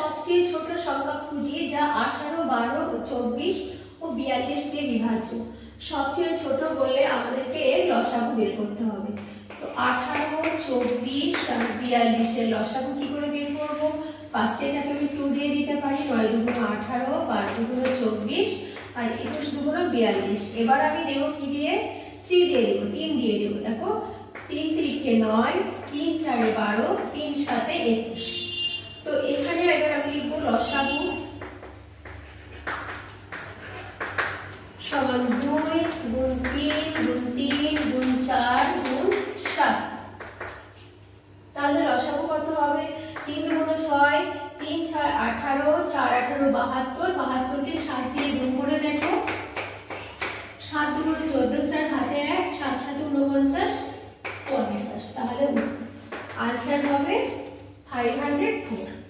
সবচেয়ে ছোট সংখ্যা খুঁজি যা 18, 12, 24 ও 42 দিয়ে বিভাজ্য। সবচেয়ে ছোট বললে আমাদেরকে এর লসাগু বের করতে হবে। তো 18, 24 আর 42 এর লসাগু কি করে বের করব? ফার্স্টে এটাকে আমি 2 দিয়ে দিতে পারি। 9 দুগুণ 18, 12 দুগুণ 24 আর 21 দুগুণ 42। এবার আমি দেব কি দিয়ে? 3 দিয়ে দেব, 3 দিয়ে দেব। দেখো 3 3 9, 3 4 12, 3 7 21। তো এখানে এবার আমি লিখব লসাগু সমান 2 গুণ 3 গুণ 3 গুণ 4 গুণ 7। তাহলে লসাগু কত হবে? 3 দুগুণ 6, 3 6 18, 4 18 72, 72 কে 7 দিয়ে গুণ করে দেখো। 7 দুগুণ 14, 4 হাতে 1, 7 7 49, 50। তাহলে আনসার হবে 504।